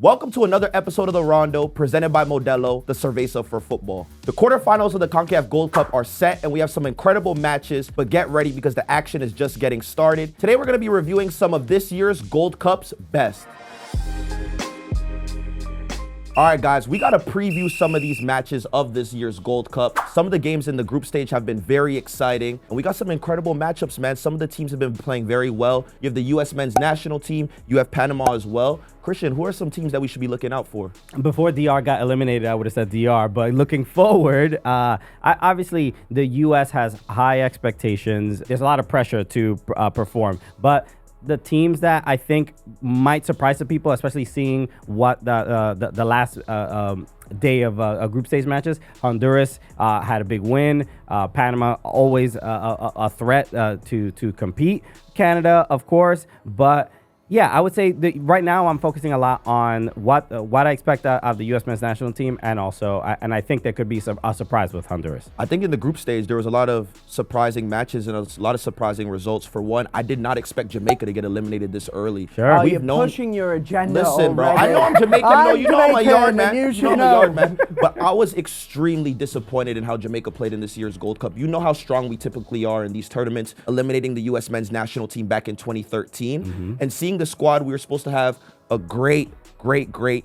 Welcome to another episode of the Rondo, presented by Modelo, the cerveza for football. The quarterfinals of the CONCACAF Gold Cup are set, and we have some incredible matches, but get ready because the action is just getting started. Today, we're going to be reviewing some of this year's Gold Cup's best. All right, guys, we got to preview some of these matches of this year's Gold Cup. Some of the games in the group stage have been very exciting, and we got some incredible matchups, man. Some of the teams have been playing very well. You have the U.S. men's national team. You have Panama as well. Christian, who are some teams that we should be looking out for? Before DR got eliminated, I would have said DR, but looking forward, obviously the U.S. has high expectations. There's a lot of pressure to perform, but the teams that I think might surprise the people, especially seeing what the last day of group stage matches. Honduras had a big win. Panama always a threat to compete. Canada, of course, but yeah, I would say right now I'm focusing a lot on what I expect out of the U.S. men's national team, and also I think there could be a surprise with Honduras. I think in the group stage there was a lot of surprising matches and a lot of surprising results. For one, I did not expect Jamaica to get eliminated this early. Sure, you're pushing your agenda. Listen, bro, already. I know I'm Jamaican. No, you know I'm a yard man. You know I'm a yard man. But I was extremely disappointed in how Jamaica played in this year's Gold Cup. You know how strong we typically are in these tournaments, eliminating the U.S. men's national team back in 2013, and seeing the squad. We were supposed to have a great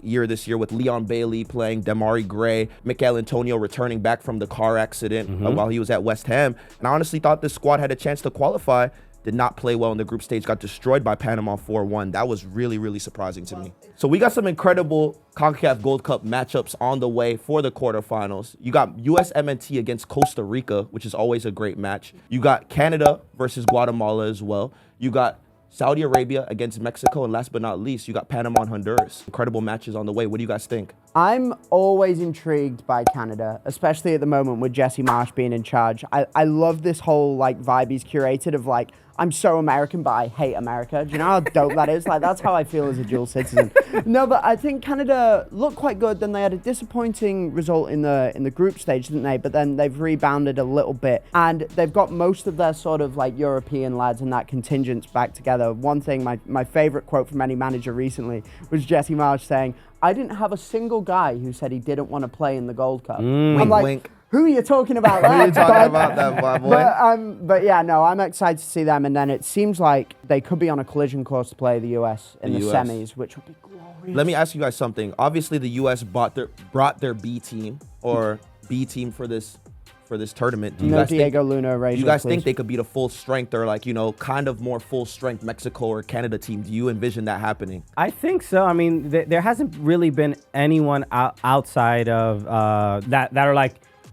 year this year with Leon Bailey playing, Damari Gray, Mikel Antonio returning back from the car accident while he was at West Ham. And I honestly thought this squad had a chance to qualify. Did not play well in the group stage, got destroyed by Panama 4-1. That was really surprising to me. So we got some incredible CONCACAF Gold Cup matchups on the way for the quarterfinals. You got USMNT against Costa Rica, which is always a great match. You got Canada versus Guatemala as well. You got Saudi Arabia against Mexico, and last but not least, you got Panama and Honduras. Incredible matches on the way. What do you guys think? I'm always intrigued by Canada, especially at the moment with Jesse Marsh being in charge. I love this whole vibe he's curated of I'm so American, but I hate America. Do you know how dope that is? That's how I feel as a dual citizen. No, but I think Canada looked quite good. Then they had a disappointing result in the group stage, didn't they? But then they've rebounded a little bit, and they've got most of their sort of European lads and that contingents back together. One thing, my favorite quote from any manager recently was Jesse Marsh saying, "I didn't have a single guy who said he didn't want to play in the Gold Cup." I'm like, wink. Who are you talking about? Who are you talking about, that boy? But yeah, no, I'm excited to see them. And then it seems like they could be on a collision course to play the US in the semis, which would be glorious. Let me ask you guys something. Obviously, the US brought their B team or B team for this tournament. Do you guys Diego Luna. Do you guys think they could beat a full strength or kind of more full strength Mexico or Canada team? Do you envision that happening? I think so. I mean, there hasn't really been anyone outside of that are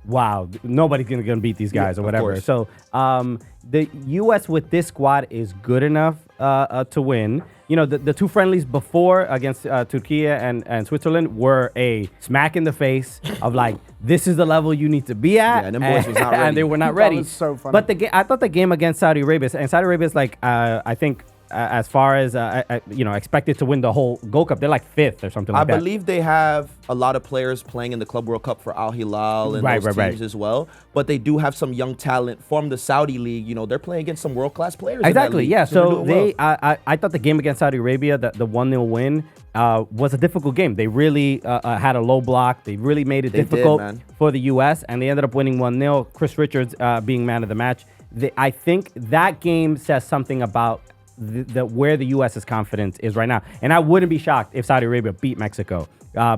wow, nobody's gonna beat these guys or whatever. So the U.S. with this squad is good enough to win. You know, the two friendlies before against Turkey and Switzerland were a smack in the face of this is the level you need to be at. Yeah, and them boys was not ready. And they were not ready. That was so funny. But I thought the game against Saudi Arabia, and Saudi Arabia is I think as far as expected to win the whole Gold Cup, they're 5th or something like that. I believe they have a lot of players playing in the Club World Cup for Al Hilal and those teams as well. But they do have some young talent from the Saudi league. You know, they're playing against some world-class players. Exactly, in that league. yeah. So they, I thought the game against Saudi Arabia, the 1-0 win, was a difficult game. They really had a low block. They really made it difficult for the U.S., and they ended up winning 1-0. Chris Richards being man of the match. I think that game says something about where the U.S.'s confidence is right now. And I wouldn't be shocked if Saudi Arabia beat Mexico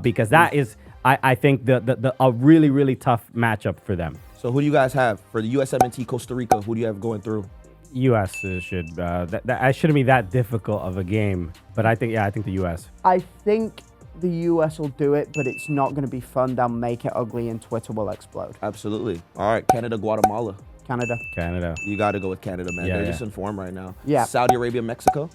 because that is, I think, a really tough matchup for them. So who do you guys have for the USMNT Costa Rica? Who do you have going through? U.S. should that shouldn't be that difficult of a game, but I think the U.S. I think the U.S. will do it, but it's not going to be fun. They'll make it ugly, and Twitter will explode. Absolutely. All right, Canada, Guatemala. Canada. You got to go with Canada, man. Yeah, They're just in form right now. Yeah. Saudi Arabia, Mexico.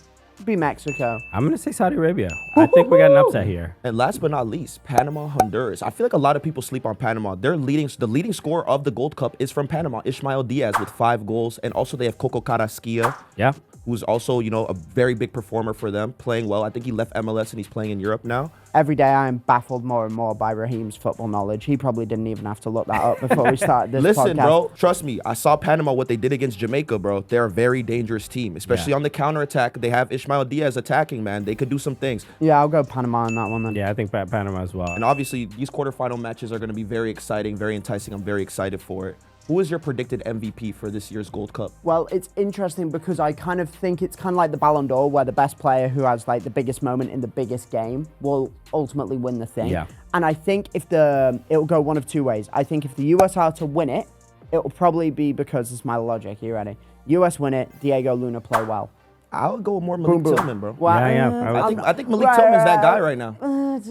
Be Mexico. I'm going to say Saudi Arabia. I think we got an upset here. And last but not least, Panama, Honduras. I feel like a lot of people sleep on Panama. The leading scorer of the Gold Cup is from Panama, Ismael Diaz with 5 goals. And also they have Coco Carrasquilla. Yeah. who's also, you know, a very big performer for them, playing well. I think he left MLS and he's playing in Europe now. Every day I am baffled more and more by Raheem's football knowledge. He probably didn't even have to look that up before we started this Listen, podcast. bro, trust me. I saw Panama, what they did against Jamaica, bro. They're a very dangerous team, especially on the counterattack. They have Ishmael Diaz attacking, man. They could do some things. Yeah, I'll go Panama on that one then. Yeah, I think Panama as well. And obviously, these quarterfinal matches are going to be very exciting, very enticing. I'm very excited for it. Who is your predicted MVP for this year's Gold Cup? Well, it's interesting because I kind of think it's kind of like the Ballon d'Or, where the best player who has like the biggest moment in the biggest game will ultimately win the thing. Yeah. And I think it'll go one of two ways. I think if the US are to win it, it will probably be because it's my logic. You ready? US win it, Diego Luna play well. I'll go more Malik Tillman, bro. Well, I think Malik Tillman's that guy right now.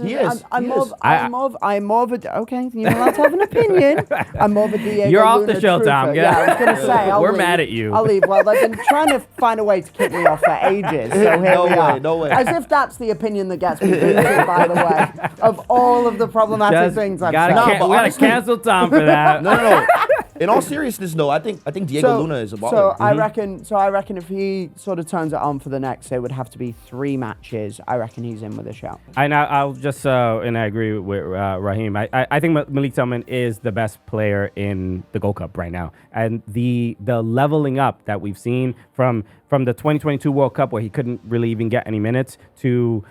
He is. I'm more of a. Okay, you're allowed to have an opinion. I'm more of a Diego. You're off Luna the show, truther. Tom. Yeah, I was gonna say We're leave. mad at you. I'll leave. Well, they've been trying to find a way to kick me off for ages. So here No we way, are. no way. As if that's the opinion that gets me booted, by the way, of all of the problematic things I've said. but we gotta honestly- cancel Tom for that. No. In all seriousness, though, I think Diego Luna is a baller. So I reckon if he sort of turns it on for the next, it would have to be 3 matches. I reckon he's in with a shout. I'll just and I agree with Raheem. I think Malik Tillman is the best player in the Gold Cup right now, and the leveling up that we've seen from the 2022 World Cup, where he couldn't really even get any minutes, to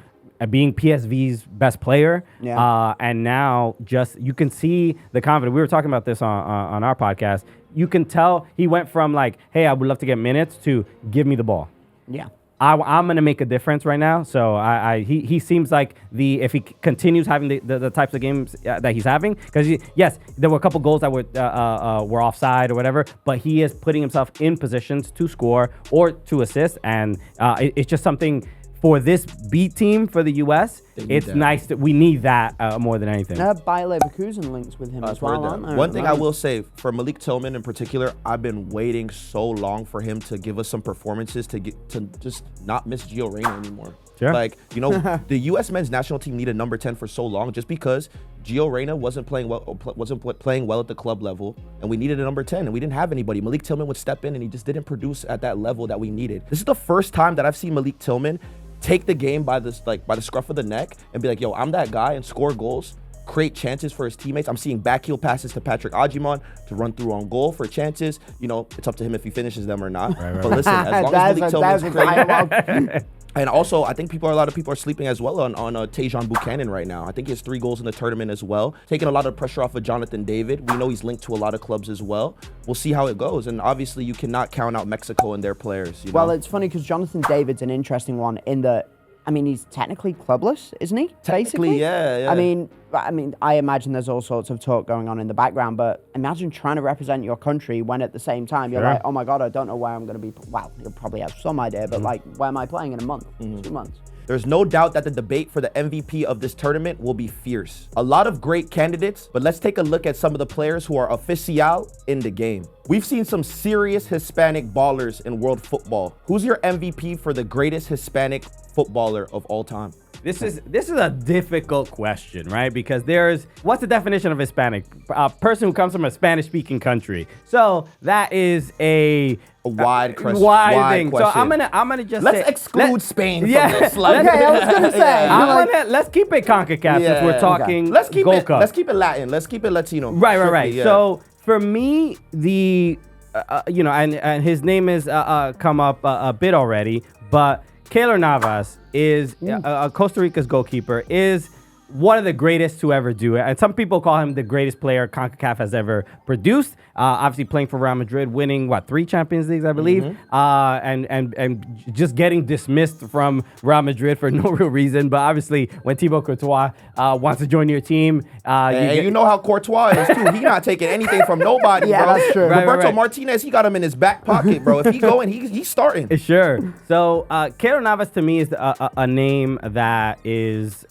being PSV's best player. And now just you can see the confidence. We were talking about this on our podcast. You can tell he went from like, hey, I would love to get minutes, to give me the ball. Yeah. I'm going to make a difference right now. So he seems like if he continues having the types of games that he's having, because yes, there were a couple goals that were offside or whatever, but he is putting himself in positions to score or to assist. And it's just something for this B team for the US. It's nice that we need that more than anything. Bayer Leverkusen links with him as well, aren't there? One thing I will say for Malik Tillman in particular, I've been waiting so long for him to give us some performances to just not miss Gio Reyna anymore. Sure. Like, you know, the U.S. men's national team needed number 10 for so long just because Gio Reyna wasn't playing well at the club level, and we needed a number 10, and we didn't have anybody. Malik Tillman would step in, and he just didn't produce at that level that we needed. This is the first time that I've seen Malik Tillman take the game by the scruff of the neck and be like, yo, I'm that guy, and score goals, create chances for his teammates. I'm seeing backheel passes to Patrick Ajimon to run through on goal for chances. You know, it's up to him if he finishes them or not. Right. But listen, as long as Malik Tillman's creating. And also, I think a lot of people are sleeping as well on Tajon Buchanan right now. I think he has 3 goals in the tournament as well, taking a lot of pressure off of Jonathan David. We know he's linked to a lot of clubs as well. We'll see how it goes. And obviously, you cannot count out Mexico and their players. Well, it's funny because Jonathan David's an interesting one in that, I mean, he's technically clubless, isn't he? Technically, basically? yeah. I mean, I imagine there's all sorts of talk going on in the background, but imagine trying to represent your country when at the same time you're like, oh my God, I don't know where I'm going to be. Well, you'll probably have some idea, but like, where am I playing in a month, 2 months? There's no doubt that the debate for the MVP of this tournament will be fierce. A lot of great candidates, but let's take a look at some of the players who are oficial in the game. We've seen some serious Hispanic ballers in world football. Who's your MVP for the greatest Hispanic footballer of all time? This is a difficult question, right? Because what's the definition of Hispanic? A person who comes from a Spanish-speaking country. So that is a wide thing. Question. So I'm gonna just let's exclude Spain from this. Like, okay, I was gonna say. Let's keep it CONCACAF since we're talking. Let's keep Gold Cup. Let's keep it Latin. Let's keep it Latino. Right. Yeah. So for me, and his name has come up a bit already, but Keylor Navas is Costa Rica's goalkeeper, is one of the greatest to ever do it. And some people call him the greatest player CONCACAF has ever produced. Obviously playing for Real Madrid, winning, 3 Champions Leagues, I believe. And just getting dismissed from Real Madrid for no real reason. But obviously, when Thibaut Courtois wants to join your team... you know how Courtois is, too. He's not taking anything from nobody, bro. That's true. Roberto Martinez, he got him in his back pocket, bro. If he going, he's starting. Sure. So, Keylor Navas, to me, is a name that is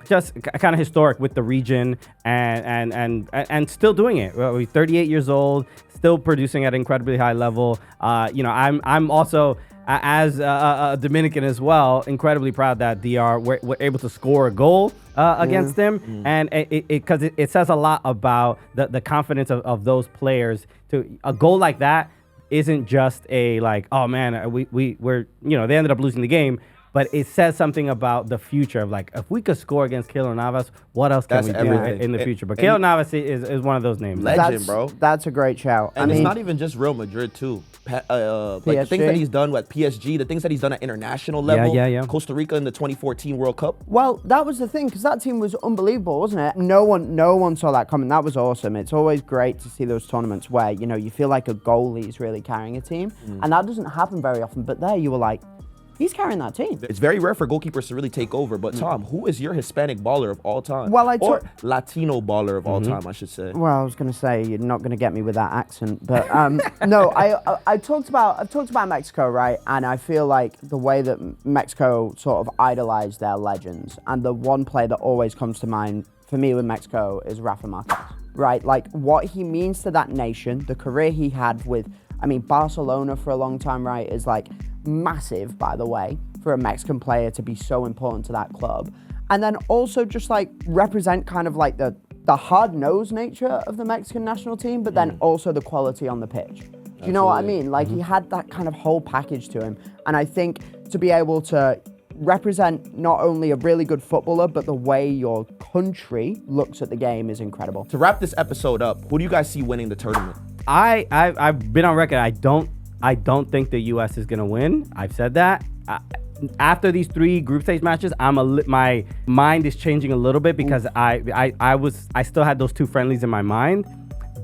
just kind of historic with the region and still doing it. He's 38 years old, still producing at an incredibly high level. I'm also, as a Dominican as well, incredibly proud that DR were able to score a goal against him, and because it says a lot about the confidence of those players. To a goal like that, isn't just a like, oh man, we're they ended up losing the game. But it says something about the future of like, if we could score against Keylor Navas, what else can we do in the future? But Keylor Navas is one of those names. Legend, bro. That's a great shout. And it's not even just Real Madrid too. Like the things that he's done with PSG, the things that he's done at international level. Yeah. Costa Rica in the 2014 World Cup. Well, that was the thing, because that team was unbelievable, wasn't it? No one saw that coming. That was awesome. It's always great to see those tournaments where, you feel like a goalie is really carrying a team. And that doesn't happen very often. But there you were like, he's carrying that team. It's very rare for goalkeepers to really take over. But Tom, who is your Hispanic baller of all time? Well, or Latino baller of all time, I should say. Well, I was going to say you're not going to get me with that accent, but no. I've talked about Mexico, right? And I feel like the way that Mexico sort of idolized their legends, and the one player that always comes to mind for me with Mexico is Rafa Marquez, right? Like what he means to that nation, the career he had with, Barcelona for a long time, right? Is like massive, by the way, for a Mexican player to be so important to that club. And then also just like represent kind of like the hard-nosed nature of the Mexican national team, but then also the quality on the pitch. Do you know what I mean? Like he had that kind of whole package to him. And I think to be able to represent not only a really good footballer, but the way your country looks at the game is incredible. To wrap this episode up, who do you guys see winning the tournament? I've been on record. I don't think the U.S. is gonna win. I've said that. After these 3 group stage matches, my mind is changing a little bit because I still had those 2 friendlies in my mind,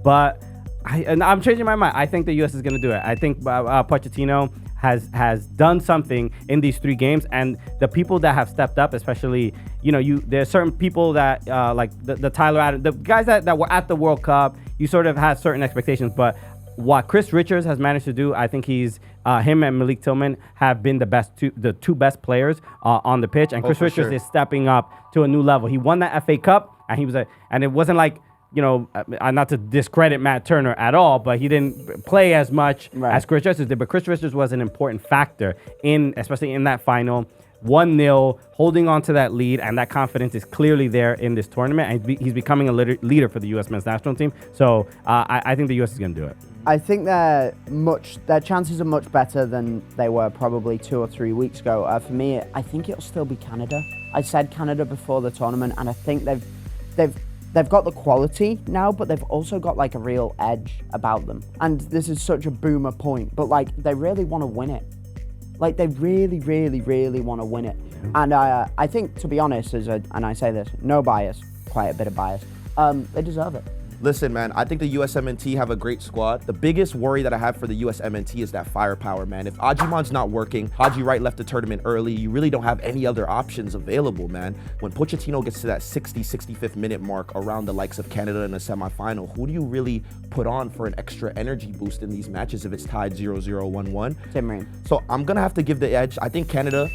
but I'm changing my mind. I think the U.S. is gonna do it. I think Pochettino has done something in these 3 games, and the people that have stepped up, especially there's certain people that like the Tyler Adams, the guys that were at the World Cup. You sort of had certain expectations, but what Chris Richards has managed to do, I think him and Malik Tillman have been the two best players on the pitch, and Chris Richards is stepping up to a new level. He won that FA Cup, and and it wasn't like, not to discredit Matt Turner at all, but he didn't play as much as Chris Richards did. But Chris Richards was an important factor especially in that final. 1-0, holding on to that lead, and that confidence is clearly there in this tournament, and he's becoming a leader for the U.S. men's national team. So I think the U.S. is going to do it. I think their chances are much better than they were probably 2 or 3 weeks ago. For me, I think it'll still be Canada. I said Canada before the tournament, and I think they've got the quality now, but they've also got like a real edge about them. And this is such a boomer point, but like they really want to win it. Like they really, really, really want to win it. And I think, to be honest, and I say this, no bias, quite a bit of bias, they deserve it. Listen, man, I think the USMNT have a great squad. The biggest worry that I have for the USMNT is that firepower, man. If Ajiman's not working, Haji Wright left the tournament early, you really don't have any other options available, man. When Pochettino gets to that 65th minute mark around the likes of Canada in a semifinal, who do you really put on for an extra energy boost in these matches if it's tied 0-0, 1-1? Tillman. So I'm going to have to give the edge. I think Canada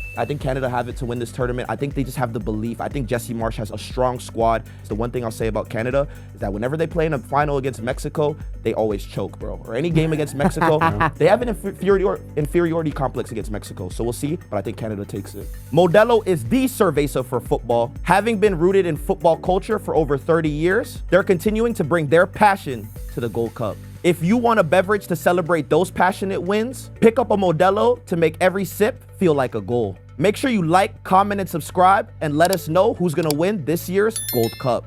have it to win this tournament. I think they just have the belief. I think Jesse Marsch has a strong squad. It's the one thing I'll say about Canada is that whenever they play in a final against Mexico, they always choke, bro. Or any game against Mexico, they have an inferiority complex against Mexico. So we'll see, but I think Canada takes it. Modelo is the cerveza for football. Having been rooted in football culture for over 30 years, they're continuing to bring their passion to the Gold Cup. If you want a beverage to celebrate those passionate wins, pick up a Modelo to make every sip feel like a goal. Make sure you like, comment, and subscribe, and let us know who's gonna win this year's Gold Cup.